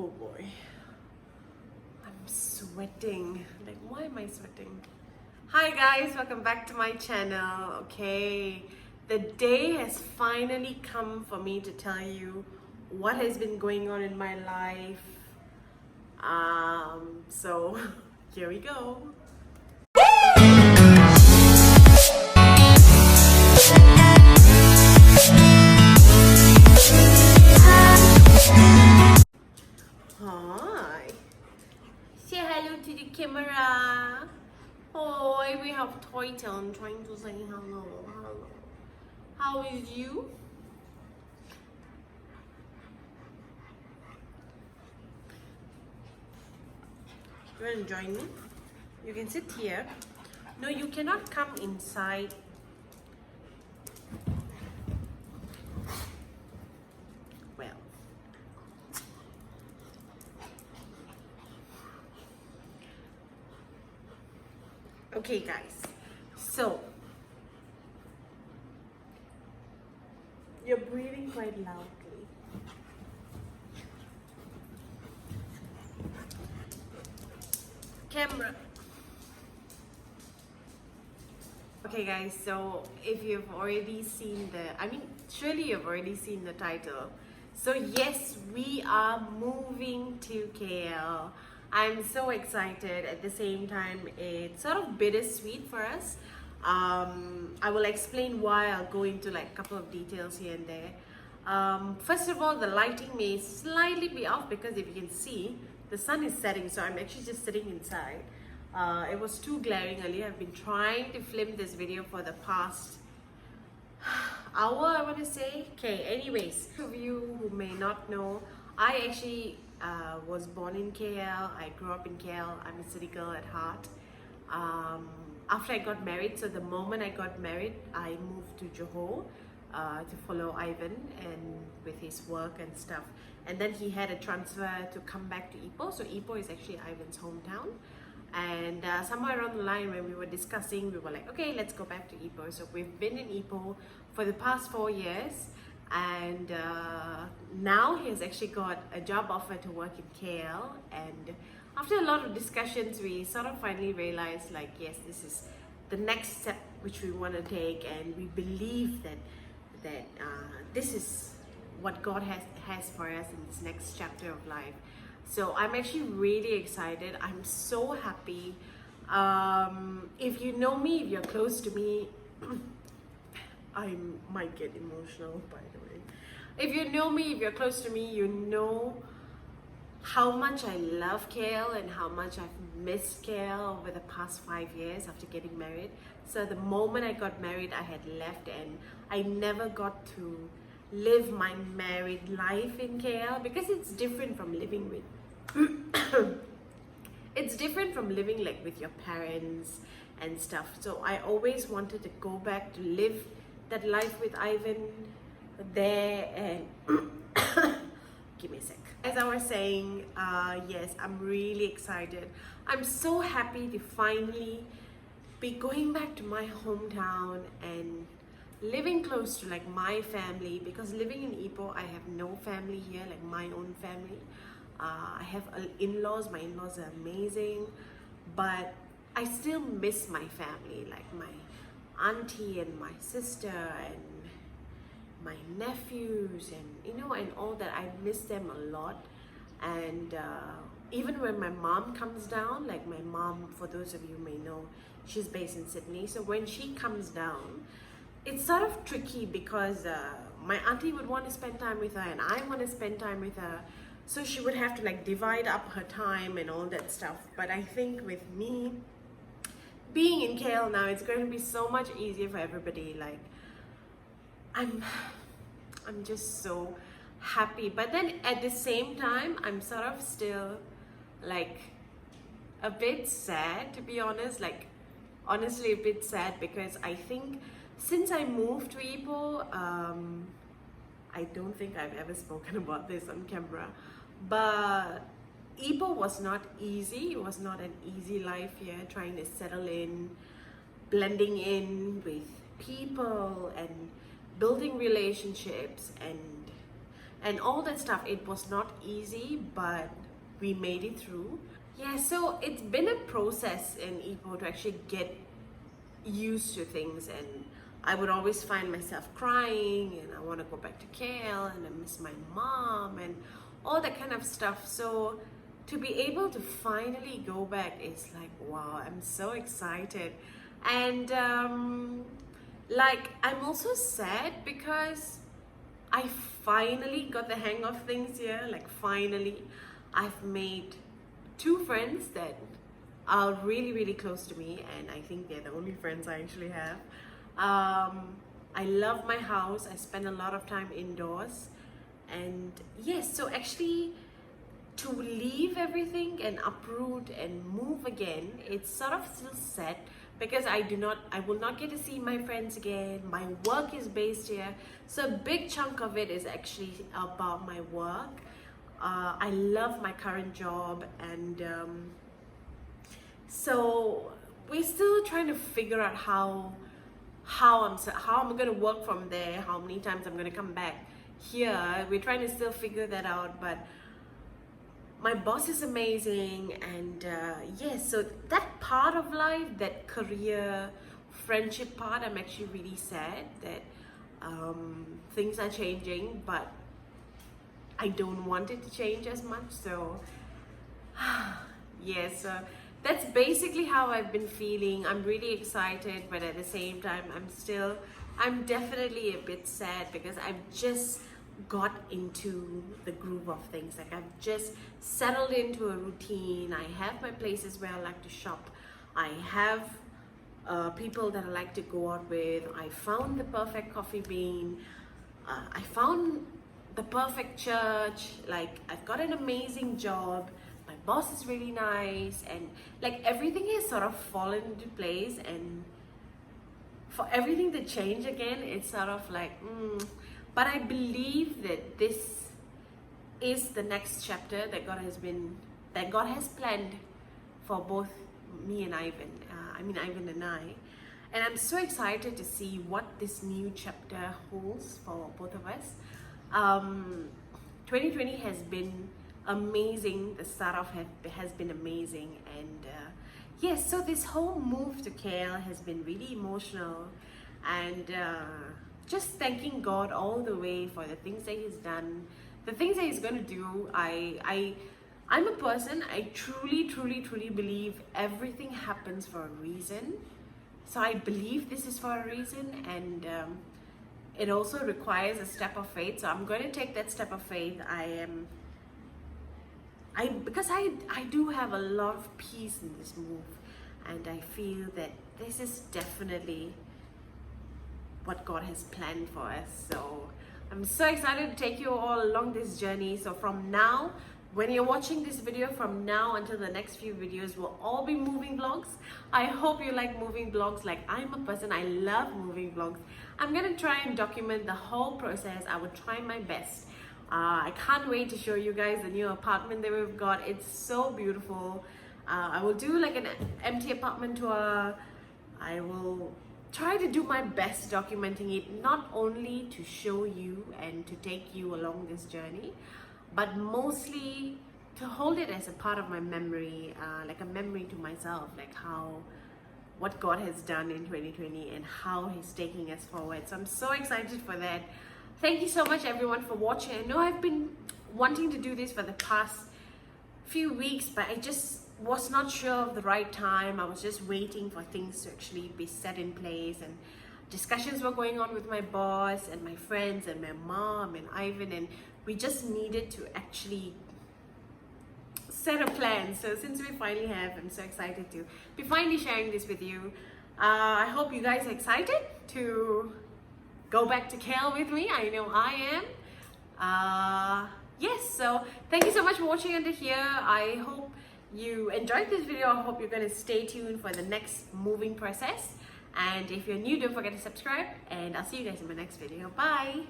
Oh boy, I'm sweating. Like, why am I sweating? Hi guys, welcome back to my channel. Okay, the day has finally come for me to tell you what has been going on in my life. So here we go. Hi. Say hello to the camera. Oh, we have Toyton trying to say hello. Hello. How is you? You want to join me? You can sit here. No, you cannot come inside. Well. Okay guys, so you're breathing quite loudly. Camera. Okay guys, so if you've already seen surely you've already seen the title. So yes, we are moving to KL. I'm so excited. At the same time, it's sort of bittersweet for us. I will explain why. I'll go into like a couple of details here and there. First of all, the lighting may slightly be off because if you can see, the sun is setting, so I'm actually just sitting inside. It was too glaring earlier. I've been trying to film this video for the past hour, I want to say. Okay, anyways, of you who may not know, I actually was born in KL. I grew up in KL. I'm a city girl at heart. After I got married, so the moment I got married, I moved to Johor to follow Ivan and with his work and stuff. And then he had a transfer to come back to Ipoh. So Ipoh is actually Ivan's hometown. And somewhere around the line when we were discussing, we were like, okay, let's go back to Ipoh. So we've been in Ipoh for the past 4 years. And now he has actually got a job offer to work in KL. And after a lot of discussions, we sort of finally realized, like, yes, this is the next step which we want to take. And we believe that this is what God has for us in this next chapter of life. So I'm actually really excited. I'm so happy. If you know me, if you're close to me, I might get emotional, by the way. If you know me, if you're close to me, you know how much I love KL and how much I've missed KL over the past 5 years after getting married. So the moment I got married, I had left and I never got to live my married life in KL because it's different from living with it's different from living like with your parents and stuff. So I always wanted to go back to live that life with Ivan there and give me a sec. As I was saying, yes, I'm really excited. I'm so happy to finally be going back to my hometown and living close to like my family, because living in Ipoh, I have no family here, like my own family. I have in-laws. My in-laws are amazing, but I still miss my family, like my auntie and my sister and my nephews and and all that. I miss them a lot. And even when my mom comes down, like my mom, for those of you who may know, she's based in Sydney. So when she comes down, it's sort of tricky because my auntie would want to spend time with her and I want to spend time with her. So she would have to like divide up her time and all that stuff. But I think with me being in KL now, it's going to be so much easier for everybody. Like I'm just so happy. But then at the same time, I'm sort of still like a bit sad, to be honest. Like honestly a bit sad because I think since I moved to Ipoh, I don't think I've ever spoken about this on camera, but Ipoh was not easy. It was not an easy life here, trying to settle in, blending in with people and building relationships and and all that stuff. It was not easy, but we made it through. Yeah, so it's been a process in Ipoh to actually get used to things, and I would always find myself crying and I want to go back to KL and I miss my mom and all that kind of stuff. So to be able to finally go back is like, wow, I'm so excited. And like, I'm also sad because I finally got the hang of things here. Like, finally I've made 2 friends that are really, really close to me, and I think they're the only friends I actually have. I love my house. I spend a lot of time indoors, and yes, so actually to leave everything and uproot and move again, it's sort of still sad because I will not get to see my friends again. My work is based here, so a big chunk of it is actually about my work. I love my current job, and so we're still trying to figure out how I'm going to work from there, how many times I'm going to come back here. We're trying to still figure that out, but my boss is amazing, and yes, so that part of life, that career, friendship part, I'm actually really sad that things are changing, but I don't want it to change as much. So yes, that's basically how I've been feeling. I'm really excited, but at the same time, I'm definitely a bit sad because I've just got into the groove of things. Like, I've just settled into a routine. I have my places where I like to shop. I have people that I like to go out with. I found the perfect coffee bean. I found the perfect church. Like, I've got an amazing job. My boss is really nice, and like, everything has sort of fallen into place, and for everything to change again, it's sort of like but I believe that this is the next chapter that God has planned for both me and Ivan. Ivan and I. And I'm so excited to see what this new chapter holds for both of us. 2020 has been amazing. The start off has been amazing, and yes, so this whole move to KL has been really emotional, and just thanking God all the way for the things that He's done, the things that He's going to do. I'm a person, I truly believe everything happens for a reason. So I believe this is for a reason, and it also requires a step of faith. So I'm going to take that step of faith. Because I do have a lot of peace in this move, and I feel that this is definitely what God has planned for us. So I'm so excited to take you all along this journey. So from now, when you're watching this video, from now until the next few videos will all be moving vlogs. I hope you like moving vlogs. Like, I'm a person, I love moving vlogs. I'm gonna try and document the whole process. I will try my best. I can't wait to show you guys the new apartment that we've got. It's so beautiful. I will do like an empty apartment tour. I will try to do my best documenting it, not only to show you and to take you along this journey, but mostly to hold it as a part of my memory, like a memory to myself, like what God has done in 2020 and how He's taking us forward. So I'm so excited for that. Thank you so much, everyone, for watching. I know I've been wanting to do this for the past few weeks, but I just was not sure of the right time. I was just waiting for things to actually be set in place, and discussions were going on with my boss and my friends and my mom and Ivan, and we just needed to actually set a plan. So since we finally have, I'm so excited to be finally sharing this with you. I hope you guys are excited to go back to KL with me. I know I am. Yes, so thank you so much for watching until here. I hope you enjoyed this video. I hope you're going to stay tuned for the next moving process. And if you're new, don't forget to subscribe, and I'll see you guys in my next video. Bye!